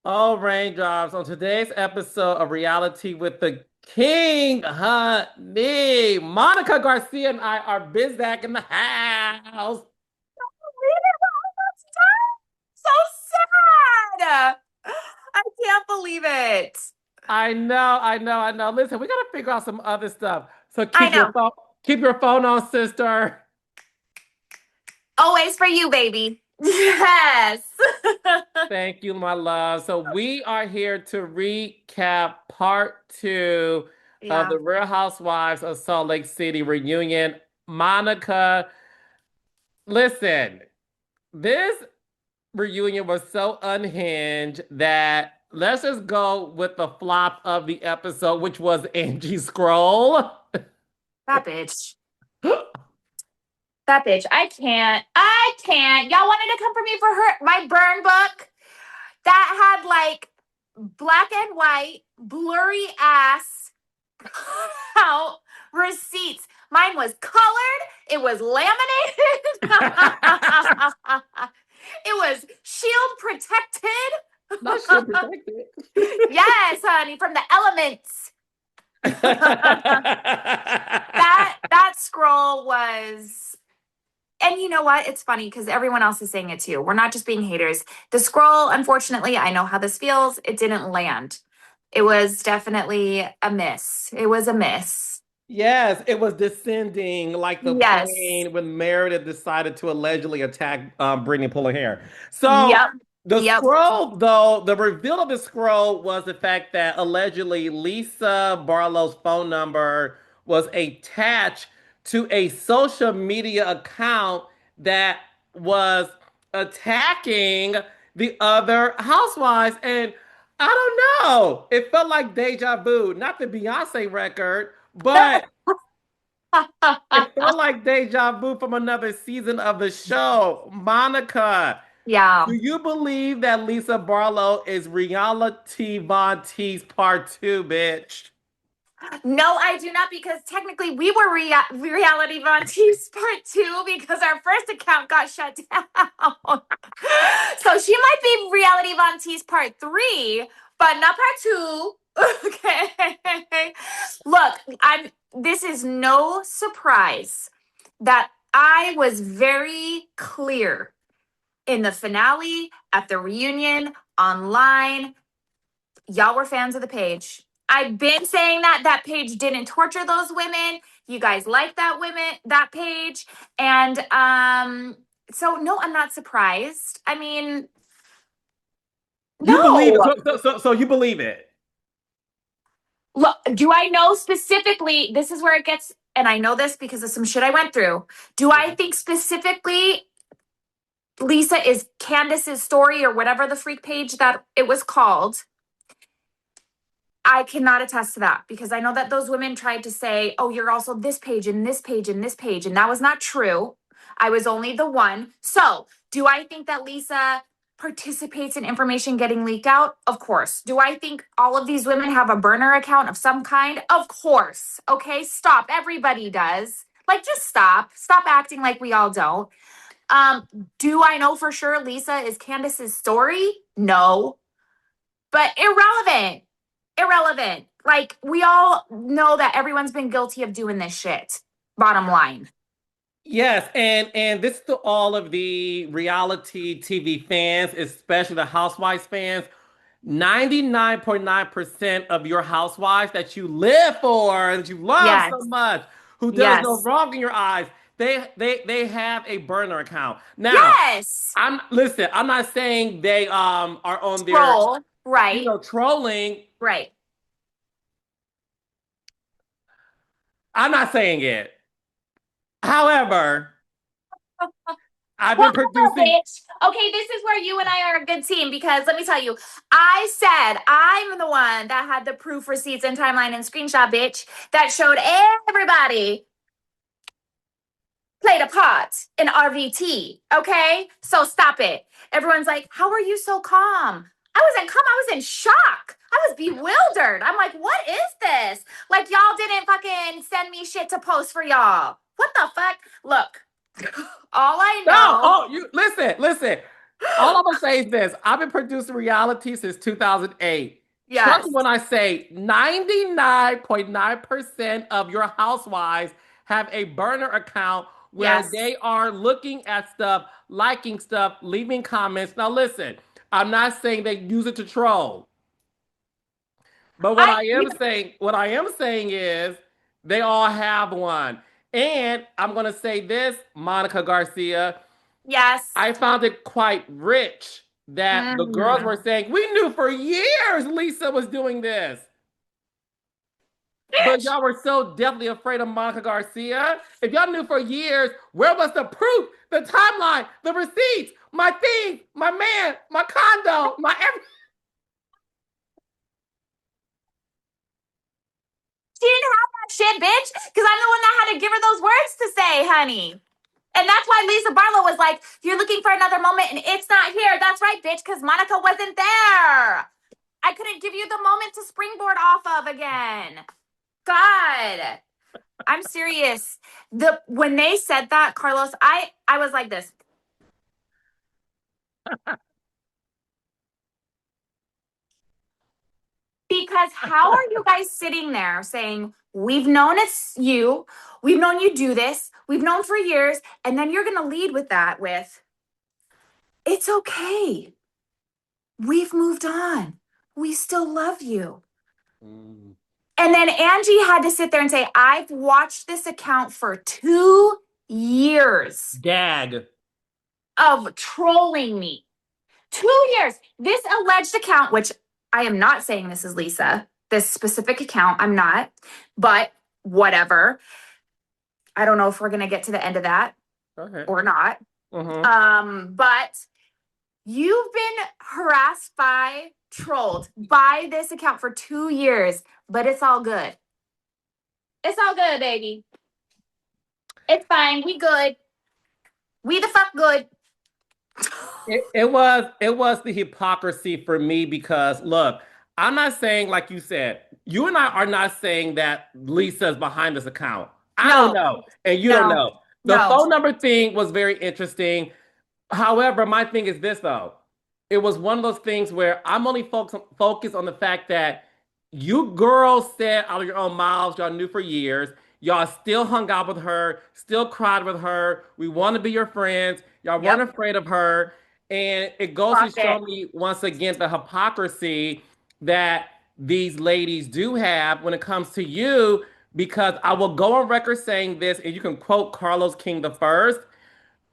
Oh, raindrops. On today's episode of Reality with the King, honey, Monica Garcia and I are biz back in the house. So sad. I can't believe it. I know. Listen, we gotta figure out some other stuff. So I know. keep your phone on, sister. Always for you, baby. Yes. Thank you, my love. So we are here to recap part two of Yeah. the Real Housewives of Salt Lake City reunion. Monica, listen. This reunion was so unhinged that let's just go with the flop of the episode, which was Angie Scroll. That bitch. That bitch. I can't. I can't. Y'all wanted to come for me for my burn book that had like black and white, blurry ass out receipts. Mine was colored. It was laminated. It was shield protected. Not shit protected. Yes, honey, from the elements. That scroll was, and you know what? It's funny because everyone else is saying it too. We're not just being haters. The scroll, unfortunately, I know how this feels. It didn't land. It was definitely a miss. It was a miss. Yes, it was descending like the Yes. plane when Meredith decided to allegedly attack Brittany pulling hair. So Yep. the Yep. scroll, though, the reveal of the scroll was the fact that allegedly Lisa Barlow's phone number was attached to a social media account that was attacking the other housewives. And I don't know, it felt like deja vu, not the Beyonce record, but it felt like deja vu from another season of the show. Monica, Yeah. do you believe that Lisa Barlow is reality Von T's part two, bitch? No, I do not, because technically we were reality Von Teese part two because our first account got shut down. So she might be reality Von Teese part three, but not part two. Okay. Look, this is no surprise that I was very clear in the finale, at the reunion, online. Y'all were fans of the page. I've been saying that page didn't torture those women. You guys like that page. And so no, I'm not surprised. I mean, You believe it. no. So you believe it. Look, do I know specifically? This is where it gets, and I know this because of some shit I went through. Do I think specifically Lisa is Candace's story or whatever the freak page that it was called? I cannot attest to that because I know that those women tried to say, oh, you're also this page and this page and this page. And that was not true. I was only the one. So, do I think that Lisa participates in information getting leaked out? Of course. Do I think all of these women have a burner account of some kind? Of course. Okay, stop. Everybody does. Like, just stop. Stop acting like we all don't. Um, do I know for sure Lisa is Candace's story? No. But irrelevant. Like, we all know that everyone's been guilty of doing this shit. Bottom line. Yes, and this to all of the reality TV fans, especially the Housewives fans. 99.9% of your housewives that you live for and that you love so Yes. much, who does no Yes. wrong in your eyes, they have a burner account. Now, Yes. I'm not saying they are on their, Troll. Right. trolling. Right. I'm not saying it. However, I've been Whatever, producing. bitch. Okay, this is where you and I are a good team because let me tell you, I said I'm the one that had the proof receipts and timeline and screenshot, bitch, that showed everybody played a part in RVT. Okay? So stop it. Everyone's like, how are you so calm? I wasn't calm. I was in shock. I was bewildered. I'm like, what is this? Like, y'all didn't fucking send me shit to post for y'all. What the fuck? Look, all I No, know. oh, you listen. All I'm gonna say is this: I've been producing reality since 2008. Trust me Yes. when I say 99.9% of your housewives have a burner account where Yes. they are looking at stuff, liking stuff, leaving comments. Now, listen, I'm not saying they use it to troll, but I what I am saying is they all have one. And I'm gonna say this, Monica Garcia. yes. I found it quite rich that the girls Mm. were saying, we knew for years Lisa was doing this. But Bitch. y'all were so deathly afraid of Monica Garcia. If y'all knew for years, where was the proof, the timeline, the receipts, my things, my man, my condo, my everything? She didn't have that shit, bitch, because I'm the one that had to give her those words to say, honey. And that's why Lisa Barlow was like, you're looking for another moment and it's not here. That's right, bitch, because Monica wasn't there. I couldn't give you the moment to springboard off of again. God. I'm serious. When they said that, Carlos, I was like this. Because how are you guys sitting there saying, we've known it's you, we've known you do this, we've known for years, and then you're going to lead with that with, it's okay. We've moved on. We still love you. Mm. And then Angie had to sit there and say, I've watched this account for 2 years Gag. of trolling me. 2 years. This alleged account, which I am not saying this is Lisa, this specific account, I'm not, but whatever. I don't know if we're going to get to the end of that Okay. or not. Mm-hmm. But you've been harassed by, trolled by this account for 2 years, but it's all good. It's all good, baby. It's fine. We good. We the fuck good. It was the hypocrisy for me because look, I'm not saying like you said, you and I are not saying that Lisa's behind this account. I don't No, know, and you don't no, know. The no. phone number thing was very interesting. However, my thing is this though. It was one of those things where I'm only focused on the fact that you girls said out of your own mouths, y'all knew for years. Y'all still hung out with her, still cried with her. We want to be your friends. Y'all weren't Yep. afraid of her. And it goes to Clock show it. me once again the hypocrisy that these ladies do have when it comes to you. Because I will go on record saying this, and you can quote Carlos King the first.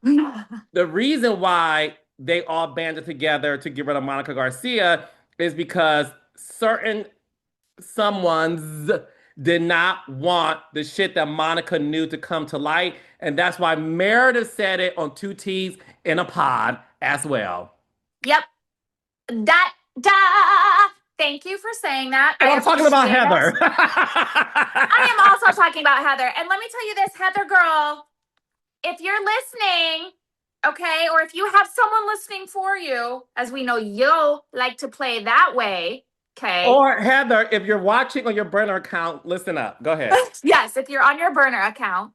The reason why they all banded together to get rid of Monica Garcia is because certain someone's did not want the shit that Monica knew to come to light. And that's why Meredith said it on Two T's in a Pod as well. Yep. That da. Thank you for saying that. And I I'm talking about appreciate it. Heather. I am also talking about Heather. And let me tell you this, Heather girl, if you're listening, okay, or if you have someone listening for you, as we know you'll like to play that way, okay? Or Heather, if you're watching on your burner account, listen up. Go ahead. Yes, if you're on your burner account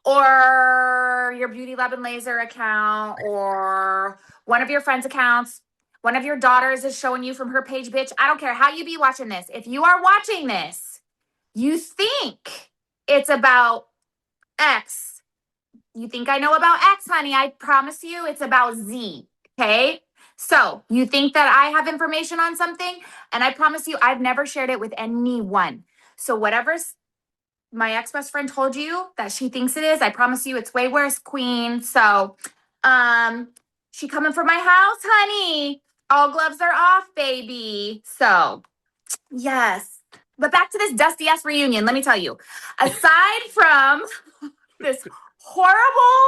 or your Beauty Lab and Laser account or one of your friends' accounts, one of your daughters is showing you from her page, bitch. I don't care how you be watching this. If you are watching this, you think it's about X. You think I know about X, honey. I promise you it's about Z. Okay. So you think that I have information on something, and I promise you I've never shared it with anyone. So whatever's my ex-best friend told you that she thinks it is, I promise you it's way worse, queen. So she coming for my house, honey. All gloves are off, baby. So yes. But back to this dusty ass reunion, let me tell you. Aside from this horrible,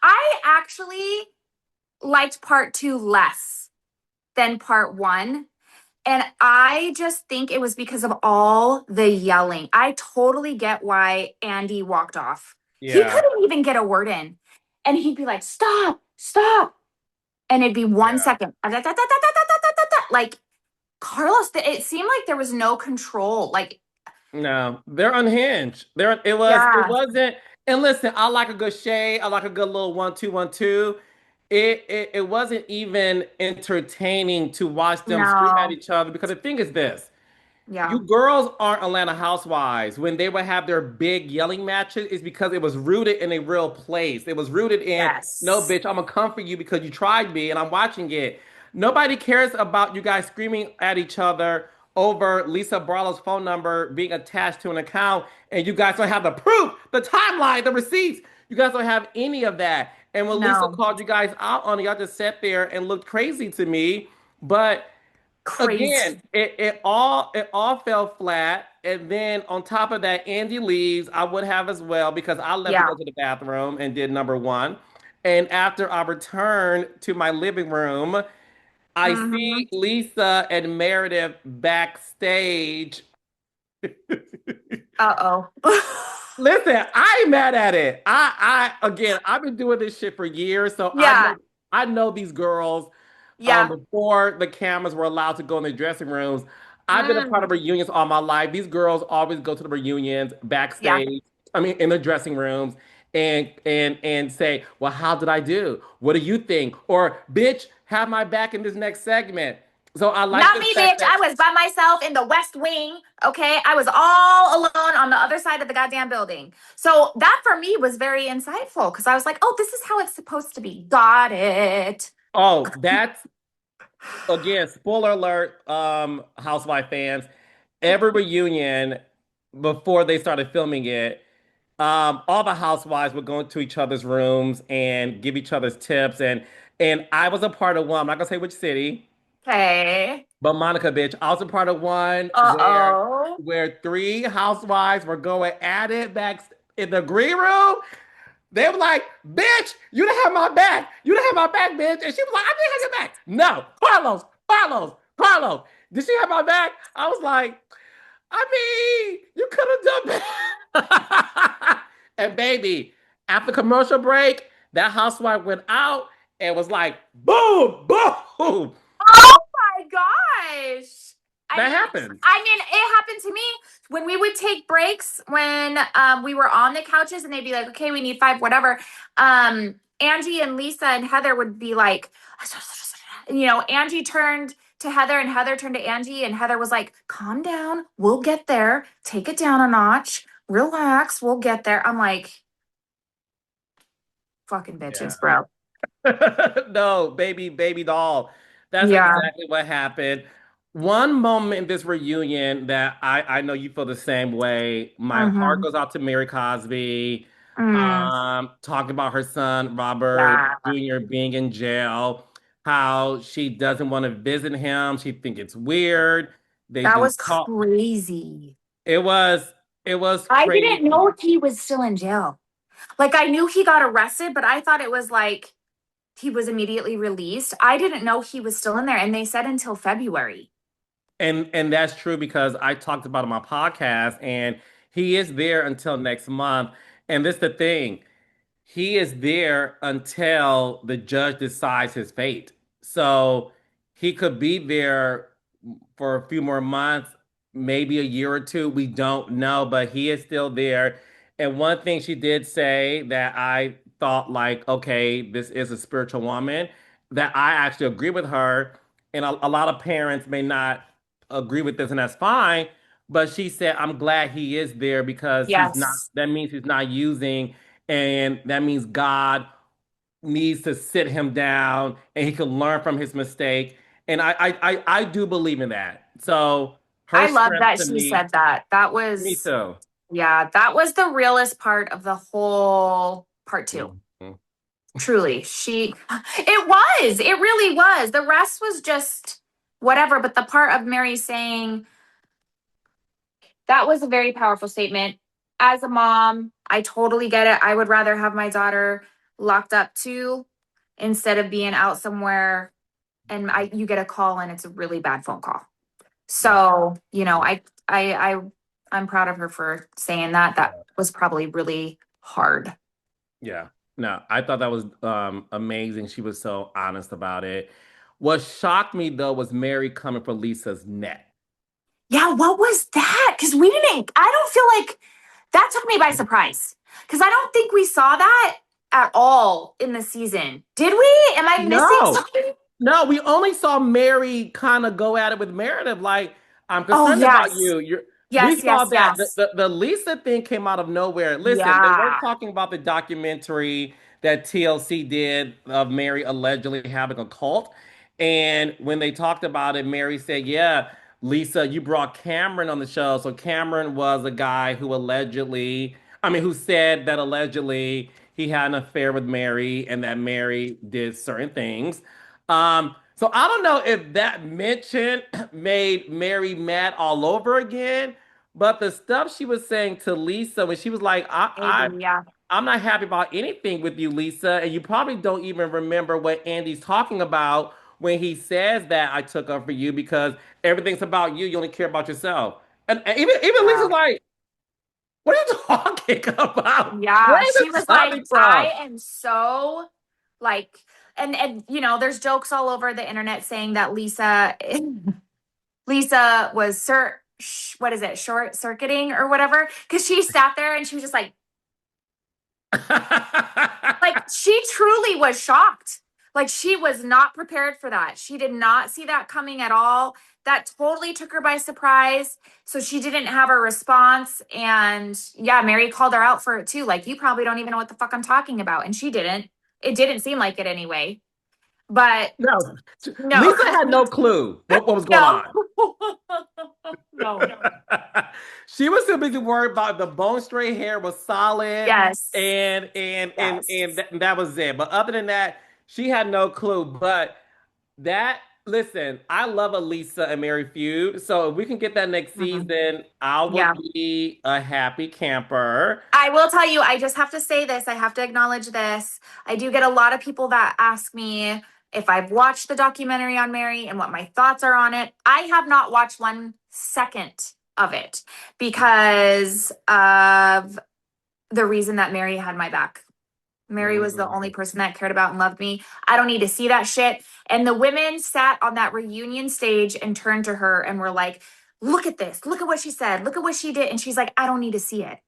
I actually liked part two less than part one. And I just think it was because of all the yelling. I totally get why Andy walked off. He Yeah. couldn't even get a word in. And he'd be like, stop, stop. And it'd be one Yeah. second. Like, Carlos, it seemed like there was no control. Like, No, they're unhinged. It yeah. wasn't. And listen, I like a good shade. I like a good little 1-2-1-2. it wasn't even entertaining to watch them scream at No. each other because the thing is this. You Yeah. girls aren't Atlanta Housewives. When they would have their big yelling matches, it's because it was rooted in a real place. It was rooted in, no, Yes. bitch, I'm gonna come for you because you tried me and I'm watching it. Nobody cares about you guys screaming at each other over Lisa Barlow's phone number being attached to an account, and you guys don't have the proof, the timeline, the receipts. You guys don't have any of that. And when Lisa No. called you guys out on it, y'all just sat there and looked crazy to me. But again, Crazy. it all fell flat. And then on top of that, Andy leaves. I would have as well because I left to Yeah. go to the bathroom and did number one. And after I returned to my living room, I Hmm. see Lisa and Meredith backstage. Uh-oh. Listen, I ain't mad at it. Again, I've been doing this shit for years, so I Yeah. know I know these girls Yeah. before the cameras were allowed to go in their dressing rooms. I've been a part of Mm. reunions all my life. These girls always go to the reunions Yeah. backstage. I mean, in the dressing rooms, and say, "Well, how did I do? What do you think?" Or, "Bitch, have my back in this next segment." So I like Not the me, fact bitch. that I was by myself in the West Wing. Okay. I was all alone on the other side of the goddamn building. So that for me was very insightful because I was like, oh, this is how it's supposed to be. Got it. that's again, spoiler alert, Housewife fans, every reunion before they started filming it, all the housewives would go into each other's rooms and give each other's tips. And I was a part of one. I'm not gonna say which city, Okay. but Monica, bitch, I was a part of one where Uh-oh. three housewives were going at it back in the green room. They were like, "Bitch, you didn't have my back. You didn't have my back, bitch." And she was like, "I didn't have your back." No, Carlos. Did she have my back? I was like, I mean, you could have done better. And baby, after commercial break, that housewife went out and was like, boom, boom. Oh my gosh. I That mean, happens. it happened to me when we would take breaks when we were on the couches and they'd be like, okay, we need five, whatever. Angie and Lisa and Heather would be like, Angie turned to Heather and Heather turned to Angie and Heather was like, calm down, we'll get there. Take it down a notch. Relax, we'll get there. I'm like, fucking Yeah. bitches, bro. No, baby doll. That's Yeah. exactly what happened. One moment in this reunion that I know you feel the same way. My heart Mm-hmm. goes out to Mary Cosby, Mm, talking about her son Robert yeah. Jr. being in jail, how she doesn't want to visit him. She think it's weird. They That do was talk. crazy. It was it was I didn't know crazy. he was still in jail. Like I knew he got arrested, but I thought it was like he was immediately released. I didn't know he was still in there, and they said until February. And that's true because I talked about it on my podcast, and he is there until next month. And this the thing. He is there until the judge decides his fate. So he could be there for a few more months, maybe a year or two. We don't know, but he is still there. And one thing she did say that I thought like, okay, this is a spiritual woman, that I actually agree with her. And a lot of parents may not agree with this, and that's fine. But she said, I'm glad he is there because he's not, Yes, that means he's not using, and that means God needs to sit him down and he can learn from his mistake. And I do believe in that. So her I love strength that to she me, said that. That me was, too. yeah, that was the realest part of the whole part two. Mhm. Truly, it really was. The rest was just whatever. But the part of Mary saying, that was a very powerful statement. As a mom, I totally get it. I would rather have my daughter locked up too instead of being out somewhere and you get a call and it's a really bad phone call. Yeah. So, I I'm proud of her for saying that. That was probably really hard. Yeah. No, I thought that was amazing. She was so honest about it. What shocked me though was Mary coming for Lisa's neck. Yeah, what was that? Because I don't feel like that took me by surprise. Because I don't think we saw that. at all in the season. Did we? Am I missing No. something? No, we only saw Mary kind of go at it with Meredith. Like, I'm Oh, concerned about yes. you. We Yes, saw yes, that yes. the Lisa thing came out of nowhere. Listen, they were Yeah. talking about the documentary that TLC did of Mary allegedly having a cult. And when they talked about it, Mary said, yeah, Lisa, you brought Cameron on the show. So Cameron was a guy who who said that allegedly he had an affair with Mary and that Mary did certain things. So I don't know if that mention made Mary mad all over again, but the stuff she was saying to Lisa when she was like, Maybe, yeah. I'm not happy about anything with you, Lisa, and you probably don't even remember what Andy's talking about when he says that I took up for you because everything's about you. You only care about yourself. And even Lisa's Yeah. like, what are you talking about? Where Yeah. is She this was like, coming I from? am so like, and you know, there's jokes all over the internet saying that Lisa was what is it, short circuiting or whatever, because she sat there and she was just like she truly was shocked. Like she was not prepared for that. She did not see that coming at all. That totally took her by surprise. So she didn't have a response. And yeah, Mary called her out for it too. Like, you probably don't even know what the fuck I'm talking about. And she didn't. It didn't seem like it anyway. But No, no, Lisa had no clue what was going no, on. no. She was too busy worried about the bone straight hair was solid Yes. and Yes. that was it. But other than that, she had no clue. But that listen, I love a Lisa and Mary feud. So if we can get that next Mhm. season, I Yeah. would be a happy camper. I will tell you, I just have to say this. I have to acknowledge this. I do get a lot of people that ask me if I've watched the documentary on Mary and what my thoughts are on it. I have not watched 1 second of it because of the reason that Mary had my back. Mary was the only Mm. person that cared about and loved me. I don't need to see that shit. And the women sat on that reunion stage and turned to her and were like, look at this. Look at what she said. Look at what she did. And she's like, I don't need to see it.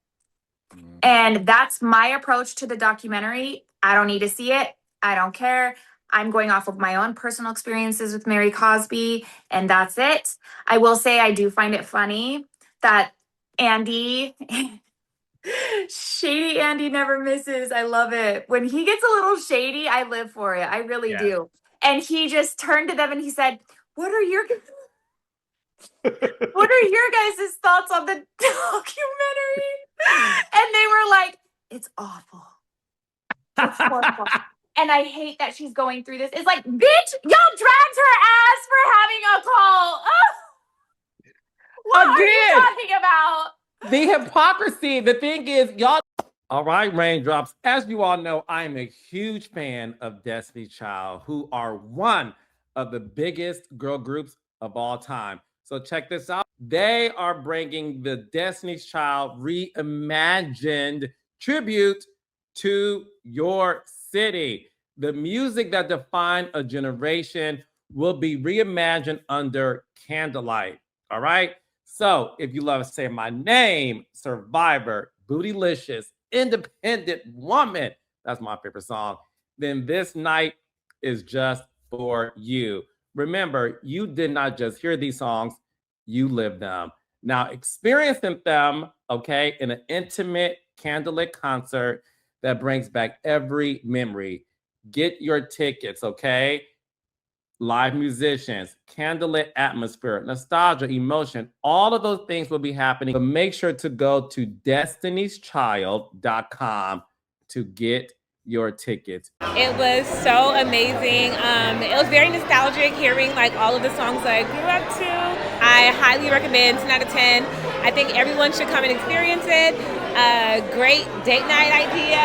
Mm. And that's my approach to the documentary. I don't need to see it. I don't care. I'm going off of my own personal experiences with Mary Cosby, and that's it. I will say I do find it funny that Andy, shady Andy never misses. I love it. When he gets a little shady, I live for it. I really Yes. do. And he just turned to them and he said, what are your guys' thoughts on the documentary? And they were like, it's awful. It's horrible. And I hate that she's going through this. It's like, bitch, y'all dragged her ass for having a call. Oh, what are you Again, talking about? the hypocrisy. The thing is, y'all. All right, raindrops. As you all know, I am a huge fan of Destiny's Child, who are one of the biggest girl groups of all time. So check this out. They are bringing the Destiny's Child reimagined tribute to your city. The music that defined a generation will be reimagined under Candlelight. All right. So if you love Say My Name, Survivor, Bootylicious, Independent Woman, that's my favorite song, then this night is just for you. Remember, you did not just hear these songs, you lived them. Now, experiencing them, okay, in an intimate candlelit concert that brings back every memory. Get your tickets, okay? Live musicians, candlelit atmosphere, nostalgia, emotion, all of those things will be happening. But make sure to go to destinyschild.com to get your tickets. It was so amazing. It was very nostalgic hearing like all of the songs that I grew up to. I highly recommend 10 out of 10. I think everyone should come and experience it. Great date night idea.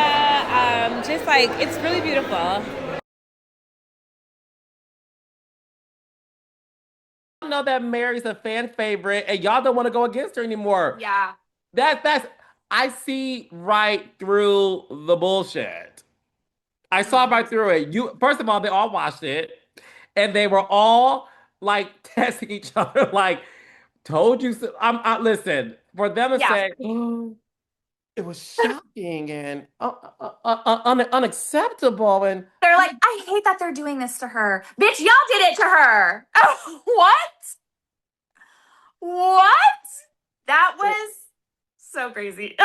Just like, it's really beautiful. Know that Mary's a fan favorite and y'all don't want to go against her anymore. Yeah. That's I see right through the bullshit. I saw right through it. You first of all, they all watched it, and they were all like testing each other, like, "Told you so." Listen for them to Yeah. say, it was shocking and unacceptable. And They're like, I hate that they're doing this to her. Bitch, y'all did it to her. What? What? That was so crazy.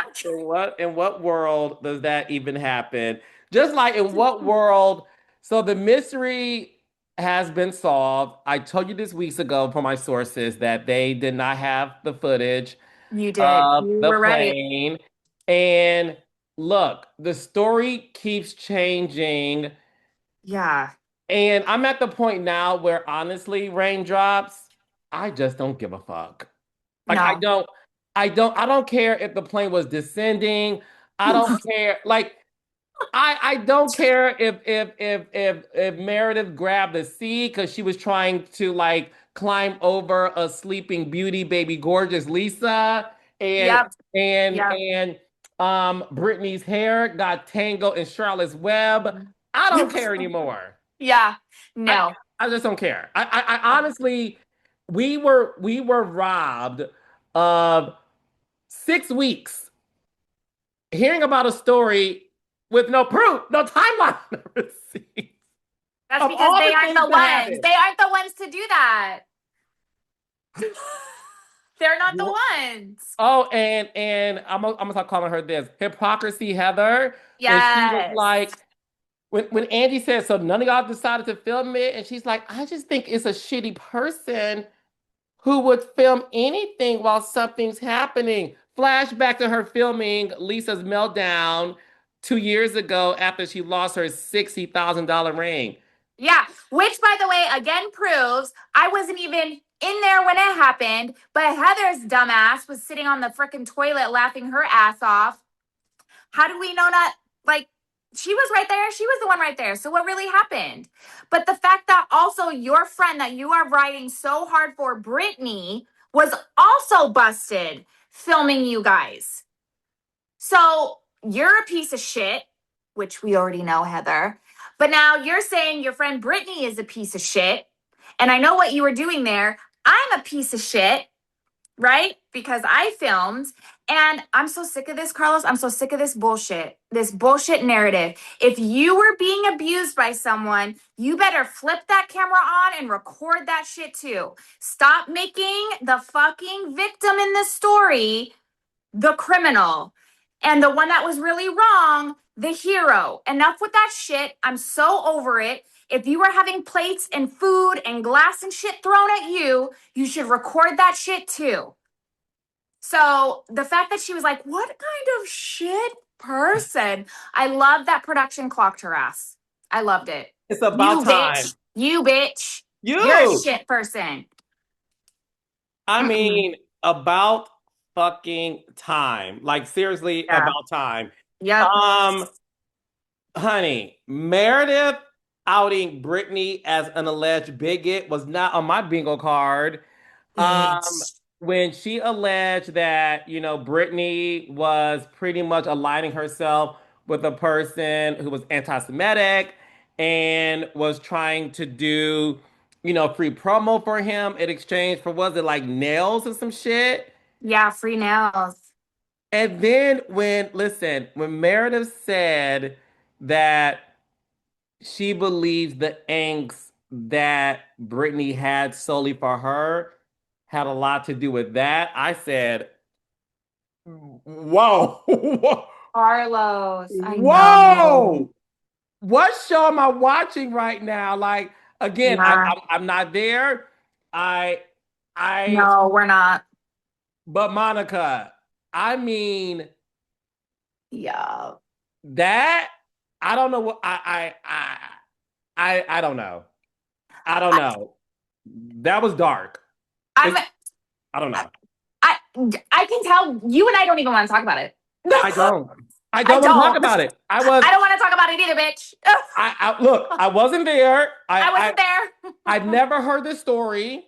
in what world does that even happen? Just like in what world? So the mystery has been solved. I told you this weeks ago from my sources that they did not have the footage You did. of You the were right. plane. And look, the story keeps changing. Yeah. And I'm at the point now where honestly, raindrops, I just don't give a fuck. Like No. I don't care if the plane was descending. I don't care. Like I don't care if Meredith grabbed the seat because she was trying to like climb over a sleeping beauty, baby, gorgeous Lisa, and Yep. Yep. Brittany's hair got tangled in Charlotte's web. I don't care anymore. Yeah. I No. I just don't care. I honestly, we were robbed of 6 weeks hearing about a story with no proof, no timeline, no receipts That's of because all they the aren't things the that ones. happened. They aren't the ones to do that. They're not the You- ones. Oh, and I'm gonna start calling her this hypocrisy Heather when she was Yes. like when Angie said so none of y'all decided to film it and she's like I just think it's a shitty person who would film anything while something's happening. Flashback to her filming Lisa's meltdown 2 years ago after she lost her $60,000 ring. Yeah. Which, by the way, again proves I wasn't even in there when it happened, but Heather's dumbass was sitting on the freaking toilet laughing her ass off. How do we know not? Like, she was right there. She was the one right there. So, what really happened? But the fact that also your friend that you are writing so hard for, Brittany, was also busted filming you guys. So you're a piece of shit, which we already know, Heather. But now you're saying your friend Brittany is a piece of shit. And I know what you were doing there. I'm a piece of shit, right? Because I filmed. And I'm so sick of this, Carlos. I'm so sick of this bullshit narrative. If you were being abused by someone, you better flip that camera on and record that shit too. Stop making the fucking victim in the story the criminal, and the one that was really wrong, the hero. Enough with that shit. I'm so over it. If you were having plates and food and glass and shit thrown at you, you should record that shit too. So the fact that she was like, what kind of shit person? I love that production clocked her ass. I loved it. It's about You time. bitch. You bitch. You're a You, shit person. I Mm-mm. mean, about fucking time. Like seriously, Yeah. about time. Yep. Um, Honey, Meredith outing Brittany as an alleged bigot was not on my bingo card. Um, Bitch. when she alleged that, Brittany was pretty much aligning herself with a person who was anti-Semitic and was trying to do, free promo for him in exchange for, was it like nails or some shit? Yeah, free nails. And then when Meredith said that she believes the angst that Brittany had solely for her had a lot to do with that. I said, whoa, Carlos, I know. whoa, what show am I watching right now? Like, again, Yeah. I'm not there. I, I, No, we're not. but Monica, I mean, Yeah. that, I don't know what, I don't know. I don't I, know. That was dark. I'm It's, I don't know. I I can tell you and I don't even want to talk about it. I don't. I I don't want to talk don't. about it. I don't want to talk about it either, bitch. Look, I wasn't there. I wasn't I've there. never heard this story.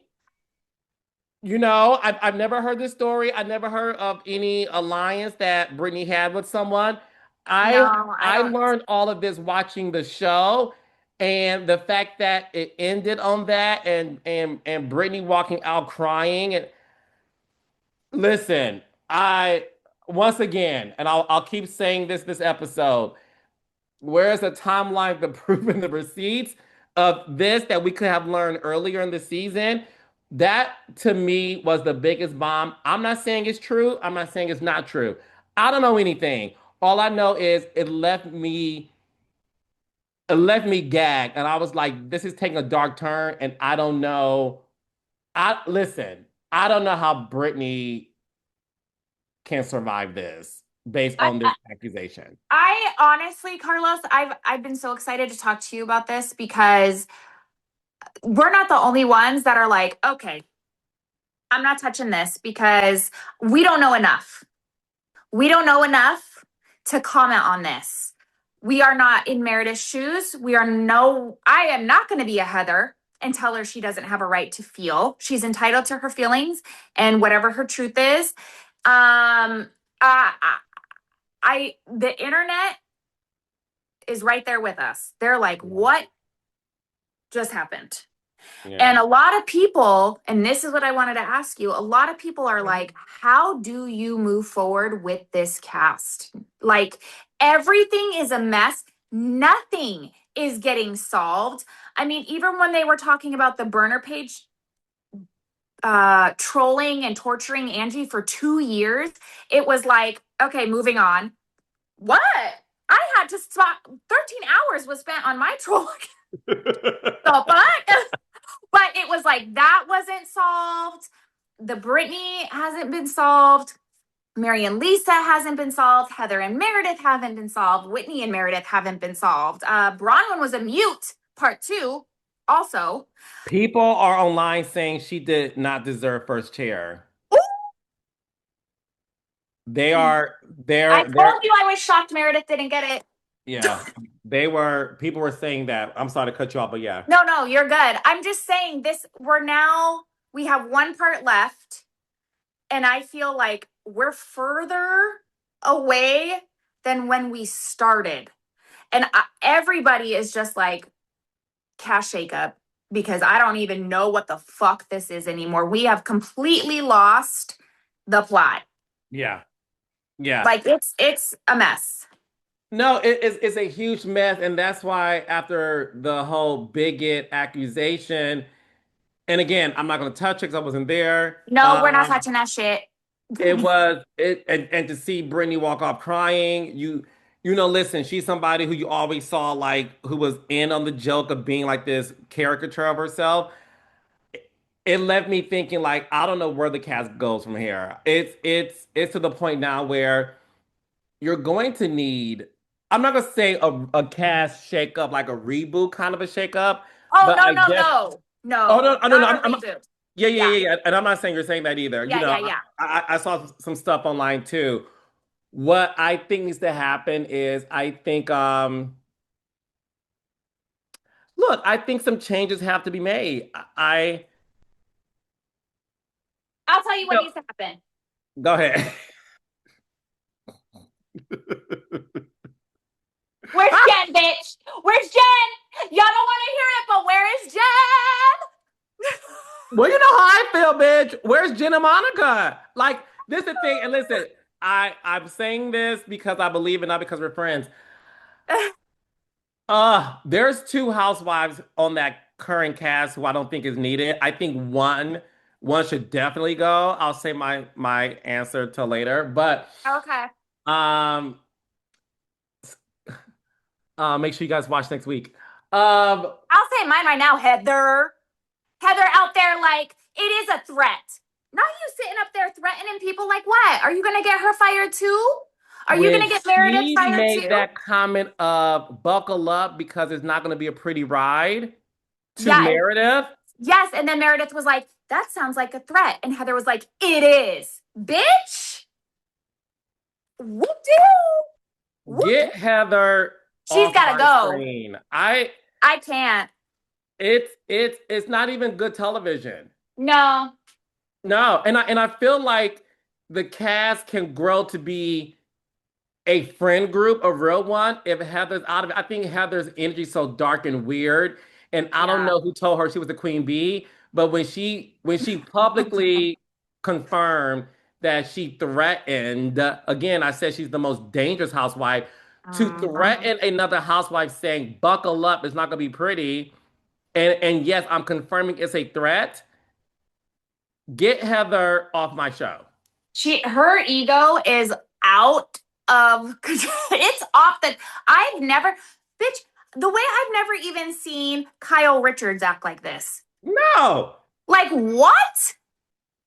I've never heard this story. I never heard of any alliance that Brittany had with someone. I No, I I don't. learned all of this watching the show, and the fact that it ended on that, and Brittany walking out crying. And listen, I once again, and I'll keep saying this episode. Where's the timeline, the proof, and the receipts of this that we could have learned earlier in the season? That to me was the biggest bomb. I'm not saying it's true. I'm not saying it's not true. I don't know anything. All I know is it left me gagged, and I was like, this is taking a dark turn, and I don't know. I listen. I don't know how Brittany can survive this based I, on this accusation. I honestly, Carlos, I've been so excited to talk to you about this because we're not the only ones that are like, okay, I'm not touching this because we don't know enough. We don't know enough to comment on this. We are not in Meredith's shoes. I am not going to be a Heather and tell her she doesn't have a right to feel. She's entitled to her feelings and whatever her truth is. Um, the internet is right there with us. They're like, what just happened? Yeah. And a lot of people, and this is what I wanted to ask you, a lot of people are like, how do you move forward with this cast? Like, everything is a mess. Nothing is getting solved. I mean, even when they were talking about the burner page trolling and torturing Angie for 2 years, it was like, okay, moving on. What? I had to stop. 13 hours was spent on my troll. The fuck? But it was like that wasn't solved. The Brittany hasn't been solved. Mary and Lisa hasn't been solved. Heather and Meredith haven't been solved. Whitney and Meredith haven't been solved. Bronwyn was a mute, part two, also. People are online saying she did not deserve first chair. Ooh, They are I they're told you I was shocked Meredith didn't get it. yeah. People were saying that. I'm sorry to cut you off, but yeah. No, you're good. I'm just saying this, we have one part left, and I feel like we're further away than when we started. And everybody is just like, cash shakeup, because I don't even know what the fuck this is anymore. We have completely lost the plot. Yeah. Yeah. Like it's a mess. No, it's a huge mess, and that's why after the whole bigot accusation, and again, I'm not gonna touch it because I wasn't there. No, we're not touching that shit. It was it and to see Brittany walk off crying, listen, she's somebody who you always saw like who was in on the joke of being like this caricature of herself. It left me thinking like I don't know where the cast goes from here. It's to the point now where you're going to need I'm not gonna say a cast shakeup like a reboot kind of a shakeup, Oh but no, I no, guess no. oh No. no, no, no, Not a I'm reboot. yeah, yeah, Yeah. yeah, yeah. And I'm not saying you're saying that either. Yeah. I saw some stuff online too. What I think needs to happen is I think look, I think some changes have to be made. I'll tell you what No, needs to happen. go ahead. Where's Jen, bitch? Where's Jen? Y'all don't want to hear it, but where is Jen? Well, you know how I feel, bitch. Where's Jen and Monica? Like, this is the thing. And listen, I'm saying this because I believe it, not because we're friends. There's two housewives on that current cast who I don't think is needed. I think one should definitely go. I'll say my answer till later. But Okay. um make sure you guys watch next week. Um I'll say mine right now, Heather. Heather out there, like, it is a threat. Not you sitting up there threatening people like what? Are you going to get her fired too? Are you going when to get Meredith she fired made too? that comment of buckle up because it's not going to be a pretty ride to Yeah. Meredith. Yes. And then Meredith was like, that sounds like a threat. And Heather was like, it is. Bitch. Whoop-doo. Get Heather She's off got to my go. screen. I can't. It's not even good television. No. No, and I feel like the cast can grow to be a friend group, a real one, if Heather's out of it. I think Heather's energy is so dark and weird, and I don't Yeah. know who told her she was the queen bee, but when she publicly confirmed that she threatened. Again, I said she's the most dangerous housewife. To threaten another housewife saying, buckle up, it's not gonna be pretty. And yes, I'm confirming it's a threat. Get Heather off my show. Her ego is out of control. It's off the. I've never, bitch. The way I've never even seen Kyle Richards act like this. No. Like what?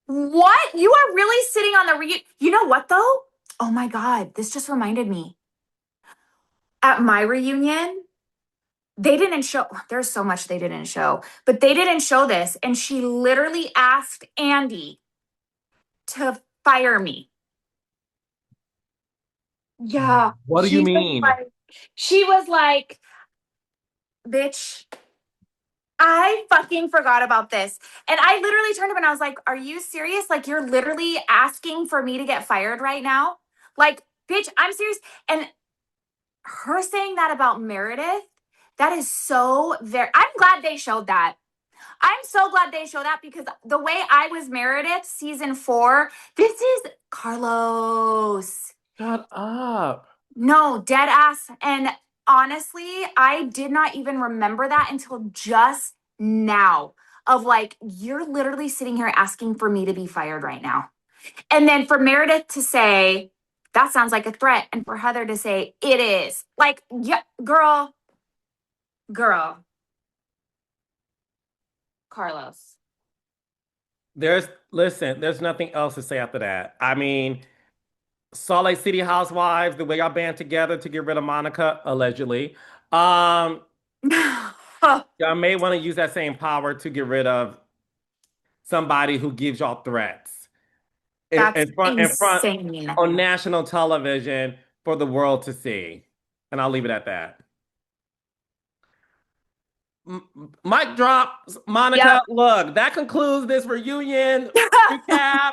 What? You are really sitting on the You know what though? Oh my God, this just reminded me. At my reunion, they didn't show, there's so much they didn't show, but they didn't show this. And she literally asked Andy to fire me. Yeah. What do you mean? She was like, bitch, I fucking forgot about this. And I literally turned to him and I was like, are you serious? Like, you're literally asking for me to get fired right now? Like, bitch, I'm serious. And her saying that about Meredith, that is so very, I'm glad they showed that. I'm so glad they showed that because the way I was Meredith, season 4, this is Carlos. Shut up. No, dead ass. And honestly, I did not even remember that until just now. Of like, you're literally sitting here asking for me to be fired right now. And then for Meredith to say, that sounds like a threat. And for Heather to say, it is. Like, yeah, girl. Carlos. Listen, there's nothing else to say after that. I mean, Salt Lake City Housewives, the way y'all band together to get rid of Monica, allegedly. Y'all may want to use that same power to get rid of somebody who gives y'all threats That's in front insane. on national television for the world to see. And I'll leave it at that. Mic drop, Monica. Yep. Look, that concludes this reunion recap.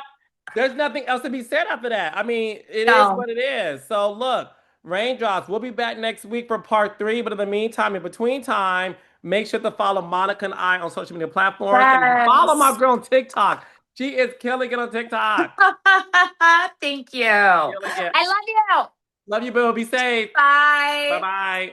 There's nothing else to be said after that. I mean, it is what it is. So look, raindrops. We'll be back next week for part 3. But in the meantime, in between time, make sure to follow Monica and I on social media platforms and follow my girl on TikTok. She is killing it on TikTok. Thank you. Killing it. I love you. Love you, boo. Be safe. Bye. Bye-bye.